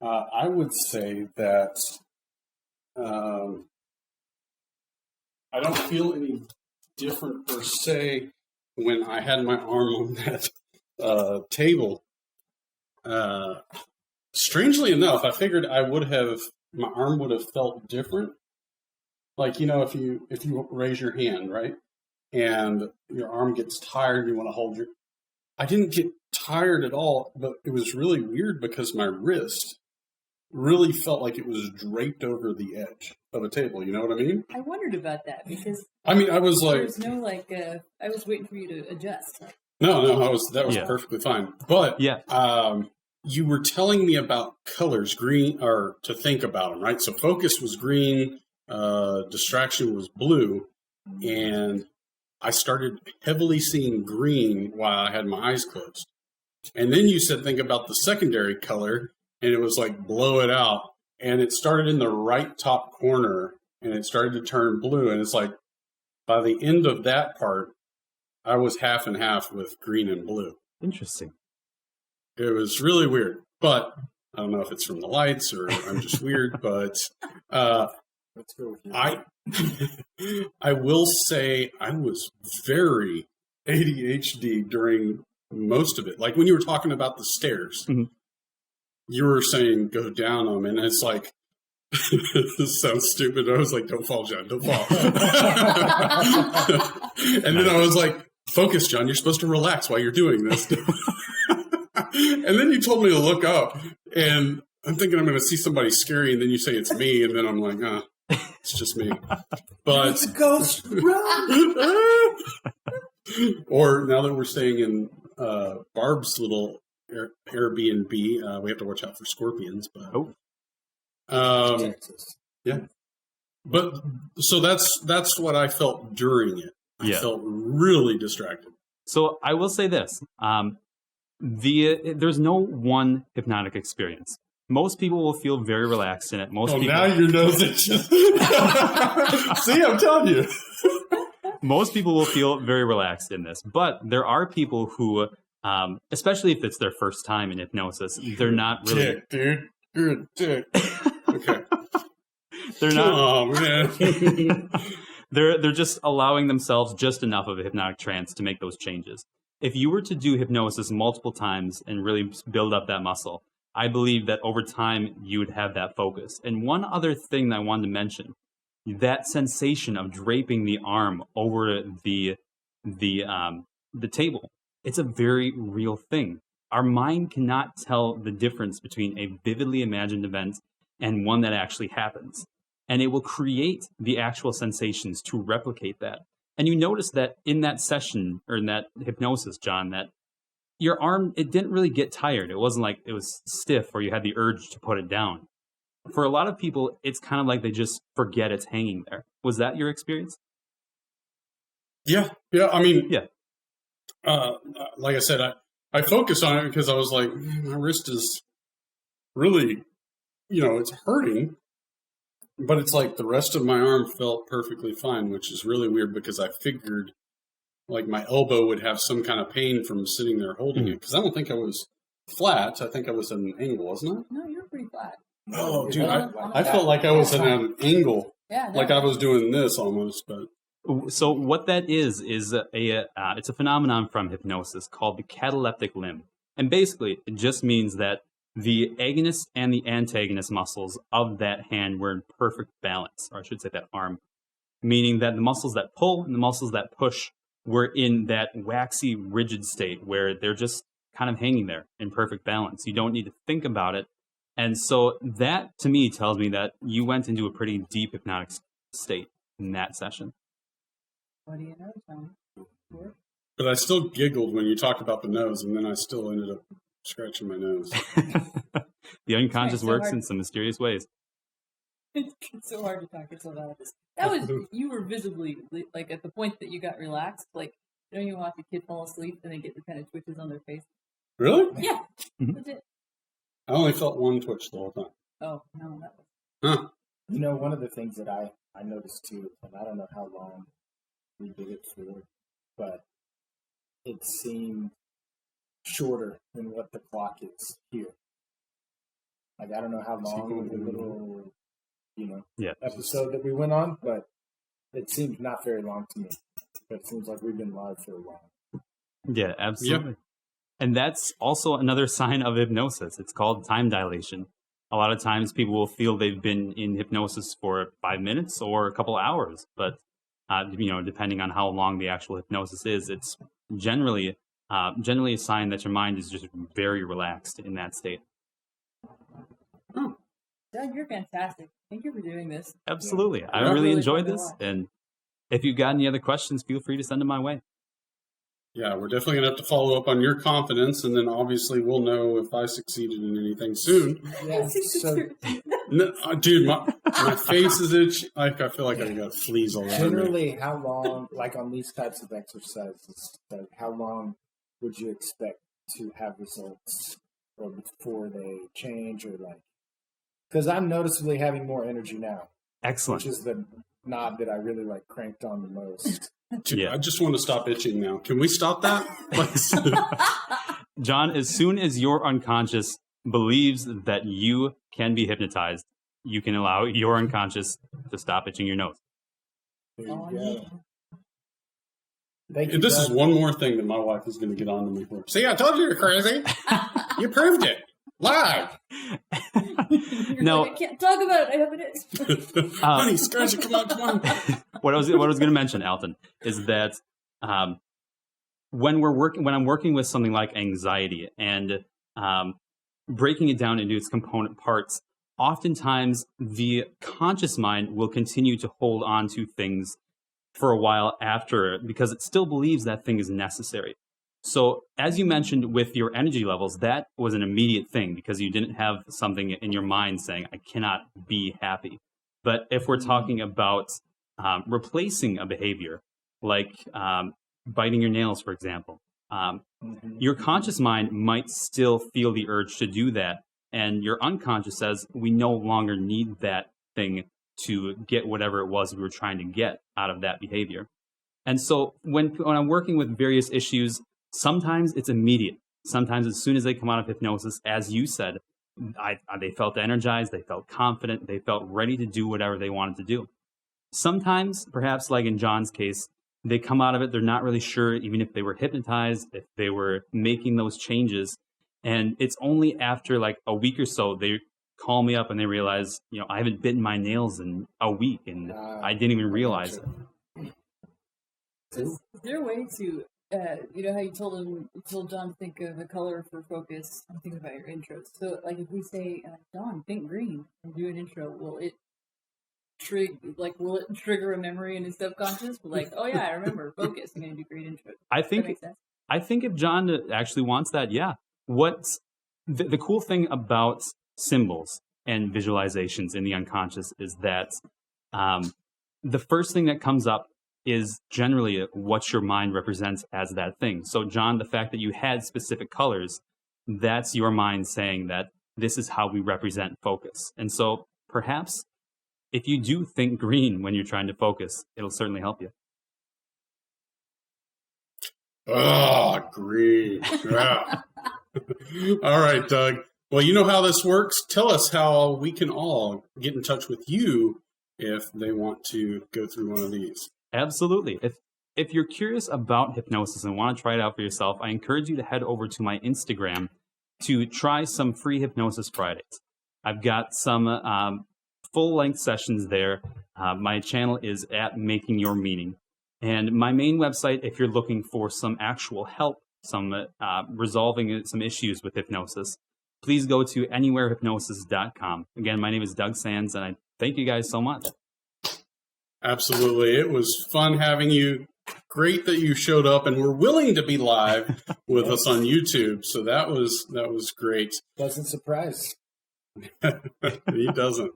A: I would say that I don't feel any different per se when I had my arm on that table. Strangely enough, I figured my arm would have felt different. Like, if you raise your hand, right, and your arm gets tired, you want to hold I didn't get tired at all, but it was really weird because my wrist really felt like it was draped over the edge of a table. You know what I mean?
C: I wondered about that because
A: I was like,
C: there's no I was waiting for you to adjust.
A: No, that was perfectly fine. But you were telling me about colors, green, or to think about them, right? So focus was green, distraction was blue, and I started heavily seeing green while I had my eyes closed. And then you said think about the secondary color, and it was like blow it out. And it started in the right top corner, and it started to turn blue. And it's like by the end of that part, I was half and half with green and blue.
E: Interesting.
A: It was really weird. But I don't know if it's from the lights or I'm just weird, but
B: let's go with you.
A: I will say I was very ADHD during most of it. Like when you were talking about the stairs, you were saying go down them, and it's like, this sounds stupid. I was like, don't fall, John, don't fall. And then I was like, focus, John, you're supposed to relax while you're doing this. And then you told me to look up, and I'm thinking I'm going to see somebody scary, and then you say it's me, and then I'm like, it's just me. But
B: it's a ghost.
A: Or now that we're staying in Barb's little Airbnb, we have to watch out for scorpions. But
B: Texas.
A: Yeah. But so that's what I felt during it. I felt really distracted.
E: So I will say this: there's no one hypnotic experience. Most people will feel very relaxed in it.
A: Now your nose itches. See, I'm telling you.
E: Most people will feel very relaxed in this, but there are people who, especially if it's their first time in hypnosis, they're not really.
A: Dick, dude, you're a dick. Okay.
E: They're not.
A: Oh man.
E: They're just allowing themselves just enough of a hypnotic trance to make those changes. If you were to do hypnosis multiple times and really build up that muscle, I believe that over time you would have that focus. And one other thing that I wanted to mention, that sensation of draping the arm over the table, it's a very real thing. Our mind cannot tell the difference between a vividly imagined event and one that actually happens. And it will create the actual sensations to replicate that. And you notice that in that session, or in that hypnosis, John, that your arm, it didn't really get tired. It wasn't like it was stiff or you had the urge to put it down. For a lot of people, it's kind of like they just forget it's hanging there. Was that your experience?
A: Yeah. I mean, like I said, I focused on it because I was like, my wrist is really, it's hurting. But it's like the rest of my arm felt perfectly fine, which is really weird because I figured like my elbow would have some kind of pain from sitting there holding it. Because I don't think I was flat. I think I was at an angle, wasn't I?
C: No, you're pretty flat.
A: Oh, dude, I felt like I was at an angle.
C: Yeah.
A: Like I was doing this almost, but...
E: So what that is it's a phenomenon from hypnosis called the cataleptic limb. And basically, it just means that the agonist and the antagonist muscles of that hand were in perfect balance, or I should say that arm, meaning that the muscles that pull and the muscles that push were in that waxy, rigid state where they're just kind of hanging there in perfect balance. You don't need to think about it. And so that, to me, tells me that you went into a pretty deep hypnotic state in that session.
C: What do you know, Tom?
A: But I still giggled when you talked about the nose, and then I still ended up scratching my nose.
E: The unconscious works in some mysterious ways.
C: It's so hard to talk yourself out of this. That was, you were visibly, like, at the point that you got relaxed, like, you know, you watch a kid fall asleep and they get the kind of twitches on their face.
A: Really?
C: Yeah.
E: Mm-hmm.
C: That's it.
A: I only felt one twitch the whole time.
C: Oh, no, that was...
A: Huh.
B: You know, one of the things that I noticed too, and I don't know how long we did it for, but it seemed shorter than what the clock is here. Like, I don't know how long the little, episode that we went on, but it seemed not very long to me. But it seems like we've been live for a while.
E: Yeah, absolutely. Yep. And that's also another sign of hypnosis. It's called time dilation. A lot of times people will feel they've been in hypnosis for 5 minutes or a couple hours, but depending on how long the actual hypnosis is, it's generally a sign that your mind is just very relaxed in that state.
C: Oh. Doug, you're fantastic. Thank you for doing this.
E: Absolutely. Yeah. I really enjoyed this. And if you've got any other questions, feel free to send them my way.
A: Yeah, we're definitely going to have to follow up on your confidence, and then obviously we'll know if I succeeded in anything soon.
B: Yeah,
A: no, dude, my face is itchy. Like, I feel like I got fleas all over me.
B: Generally, how long, like on these types of exercises, how long would you expect to have results or before they change or like? Because I'm noticeably having more energy now.
E: Excellent.
B: Which is the knob that I really like cranked on the most.
A: Dude, yeah. I just want to stop itching now. Can we stop that?
E: John, as soon as your unconscious believes that you can be hypnotized, you can allow your unconscious to stop itching your nose.
B: There you go.
A: And this is one more thing that my wife is going to get on to me for. See, I told you you're crazy. You proved it. Live.
E: No,
C: I can't talk about it. I have it.
A: Honey, scratch it. Come on, come on.
E: What I was going to mention, Alton, is that when I'm working with something like anxiety and breaking it down into its component parts, oftentimes the conscious mind will continue to hold on to things for a while after because it still believes that thing is necessary. So as you mentioned with your energy levels, that was an immediate thing because you didn't have something in your mind saying, I cannot be happy. But if we're talking about replacing a behavior, like biting your nails, for example, your conscious mind might still feel the urge to do that. And your unconscious says, we no longer need that thing to get whatever it was we were trying to get out of that behavior. And so when I'm working with various issues, sometimes it's immediate. Sometimes as soon as they come out of hypnosis, as you said, they felt energized, they felt confident, they felt ready to do whatever they wanted to do. Sometimes, perhaps like in John's case, they come out of it, they're not really sure even if they were hypnotized, if they were making those changes. And it's only after like a week or so, they call me up and they realize, I haven't bitten my nails in a week and I didn't even realize it.
C: Is there a way to, how you told John to think of a color for focus? I'm thinking about your intros. So, like, if we say, John, think green, and do an intro, will it trigger a memory in his subconscious? Like, oh yeah, I remember, focus. I'm going to do green intro.
E: I think if John actually wants that, yeah. What's the cool thing about symbols and visualizations in the unconscious is that the first thing that comes up is generally what your mind represents as that thing. So, John, the fact that you had specific colors, that's your mind saying that this is how we represent focus. And so perhaps if you do think green when you're trying to focus, it'll certainly help you.
A: Oh, green. Yeah. All right, Doug. Well, you know how this works. Tell us how we can all get in touch with you if they want to go through one of these.
E: Absolutely. If you're curious about hypnosis and want to try it out for yourself, I encourage you to head over to my Instagram to try some free Hypnosis Fridays. I've got some full-length sessions there. My channel is at Making Your Meaning. And my main website, if you're looking for some actual help, some resolving some issues with hypnosis, please go to anywherehypnosis.com. Again, my name is Doug Sands, and I thank you guys so much.
A: Absolutely. It was fun having you. Great that you showed up and were willing to be live with us on YouTube. So that was great.
B: Doesn't surprise.
A: He doesn't.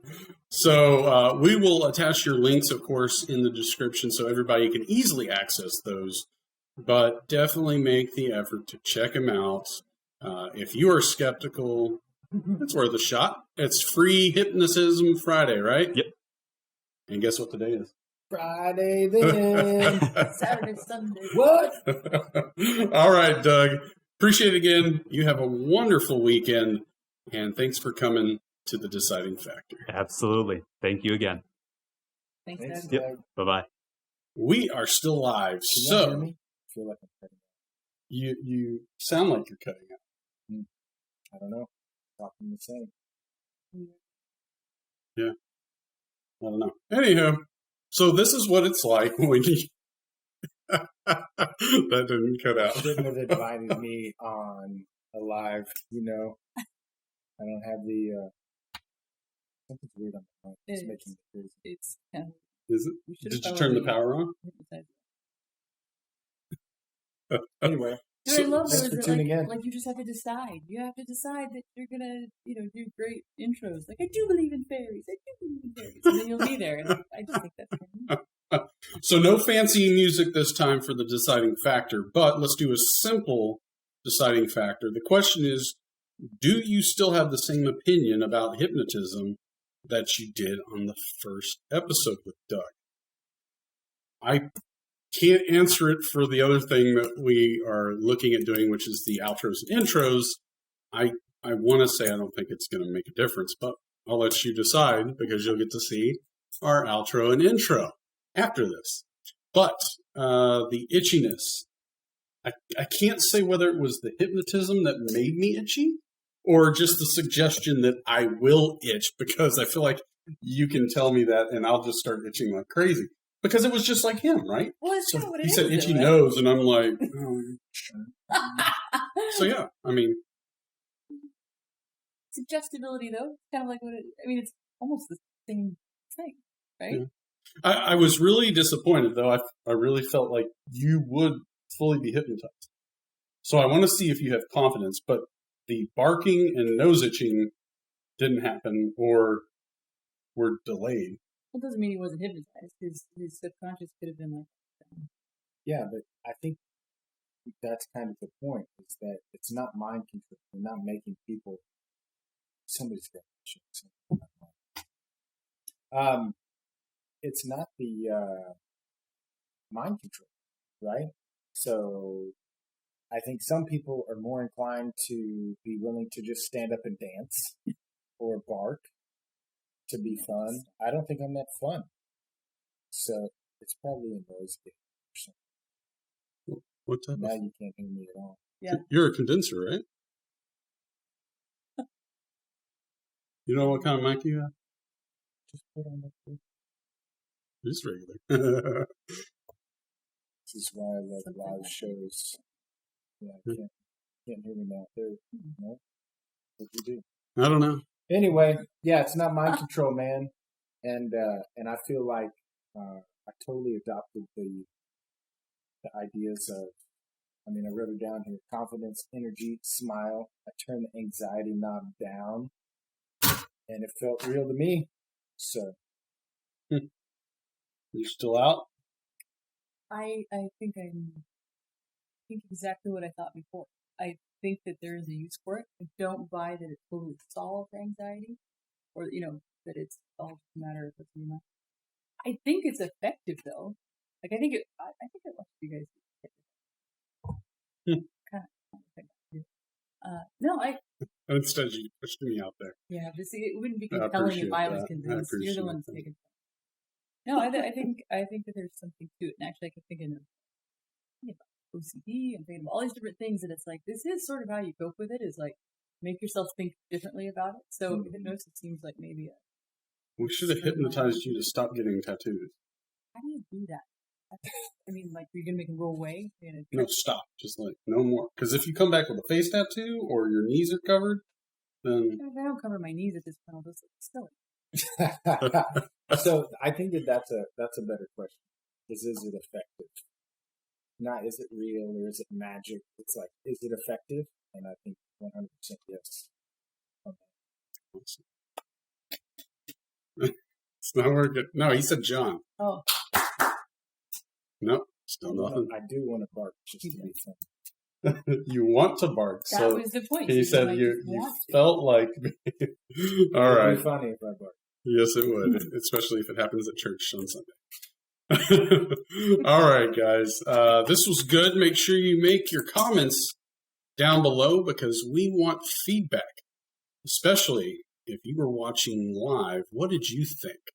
A: So we will attach your links, of course, in the description so everybody can easily access those. But definitely make the effort to check him out. If you are skeptical, it's worth a shot. It's free Hypnotism Friday, right?
E: Yep.
A: And guess what today is?
B: Friday then.
C: Saturday, Sunday.
B: What?
A: All right, Doug. Appreciate it again. You have a wonderful weekend, and thanks for coming to the Deciding Factor.
E: Absolutely. Thank you again.
C: Thanks,
B: Thanks,
C: Doug.
B: Doug.
E: Yep. Bye-bye.
A: We are still live,
B: Can you
A: so
B: hear me? I feel like I'm cutting out.
A: you sound like you're cutting out.
B: I don't know. Talking the same.
A: Yeah. I don't know. Anywho, so this is what it's like when you... That didn't cut out.
B: Shouldn't have invited me on a live, I don't have the, something's weird on the mic. It's making me crazy.
C: It's kind of...
A: Is it? Did you turn the power on?
B: Anyway.
C: Dude, I love
B: thanks
C: those
B: for
C: that,
B: tuning in.
C: Like you just have to decide. You have to decide that you're gonna, do great intros. Like, I do believe in fairies. I do believe in fairies. And then you'll be there. And I just think that's funny.
A: So no fancy music this time for the deciding factor, but let's do a simple deciding factor. The question is, do you still have the same opinion about hypnotism that you did on the first episode with Doug? I can't answer it for the other thing that we are looking at doing, which is the outros and intros. I want to say I don't think it's going to make a difference, but I'll let you decide because you'll get to see our outro and intro after this. But the itchiness, I can't say whether it was the hypnotism that made me itchy or just the suggestion that I will itch, because I feel like you can tell me that and I'll just start itching like crazy. Because it was just like him, right?
C: Well, it's
A: So
C: kind of what it
A: he
C: is.
A: said itchy
C: though, right?
A: nose, and I'm like, oh, sure. So yeah, I mean,
C: Suggestibility, though, it's kind of like it's almost the same thing, right?
A: Yeah. I was really disappointed, though. I really felt like you would fully be hypnotized. So I want to see if you have confidence, but the barking and nose itching didn't happen or were delayed.
C: Well, it doesn't mean he wasn't hypnotized. His subconscious could have been like,
B: Yeah, but I think that's kind of the point, is that it's not mind control. You're not making people... Somebody's got to show something. It's not the mind control, right? So I think some people are more inclined to be willing to just stand up and dance or bark to be fun. I don't think I'm that fun. So it's probably a noise gate or something.
A: What type
B: Now
A: of...
B: you can't hear me at all.
C: yeah.
A: You're a condenser, right? You know what kind of mic you have?
B: Just put on the...
A: Just regular.
B: This is why I love live shows. Yeah, I can't hear me now. There, no. What do you do?
A: I don't know.
B: Anyway, yeah, it's not mind control, man. And I feel like I totally adopted the ideas of, I wrote it down here: confidence, energy, smile. I turned the anxiety knob down, and it felt real to me. So,
A: You still out?
C: I think exactly what I thought before. I think that there is a use for it. I don't buy that it totally solves anxiety or that it's all a matter of what's in your mind. I think it's effective though. Like I think it lets you guys kind of. No,
A: Instead, you pushed me out there.
C: Yeah, but see, it wouldn't be compelling if I was convinced. You're the one taking. No, I think that there's something to it, and actually, I kept thinking of OCD. I'm thinking of all these different things, and it's like this is sort of how you cope with it. Is like make yourself think differently about it. So hypnosis seems like maybe
A: we should have hypnotized you to stop getting tattoos.
C: How do you do that? I mean, like, you're gonna make them go away?
A: No, stop. Just like no more. Because if you come back with a face tattoo or your knees are covered, then
C: if I don't cover my knees at this point, I'll just silly.
B: So I think that's a better question. Is it effective? Not is it real or is it magic? It's like, is it effective? And I think 100% yes.
A: It's not working. No, he said John.
C: Oh.
A: Nope, still nothing.
B: I do want to bark just to be funny.
A: You want to bark.
C: That was the point.
A: He said you felt like... All right.
B: It would be funny if I bark.
A: Yes, it would, especially if it happens at church on Sunday. All right, guys. This was good. Make sure you make your comments down below because we want feedback, especially if you were watching live. What did you think?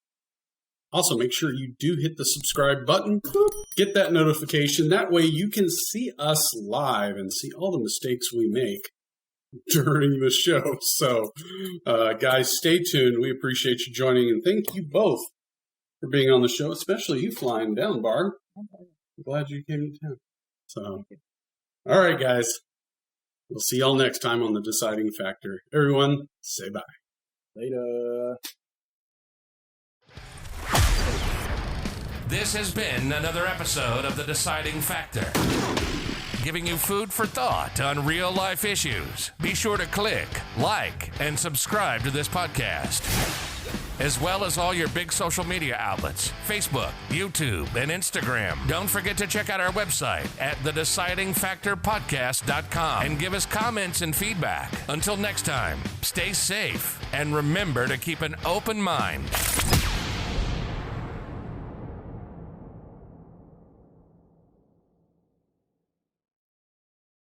A: Also, make sure you do hit the subscribe button. Get that notification. That way you can see us live and see all the mistakes we make during the show. So, guys, stay tuned. We appreciate you joining, and thank you both for being on the show, especially you flying down, Barb. I'm glad you came to town. So, all right, guys. We'll see y'all next time on The Deciding Factor. Everyone, say bye.
B: Later.
D: This has been another episode of The Deciding Factor, giving you food for thought on real-life issues. Be sure to click, like, and subscribe to this podcast, as well as all your big social media outlets, Facebook, YouTube, and Instagram. Don't forget to check out our website at thedecidingfactorpodcast.com and give us comments and feedback. Until next time, stay safe and remember to keep an open mind.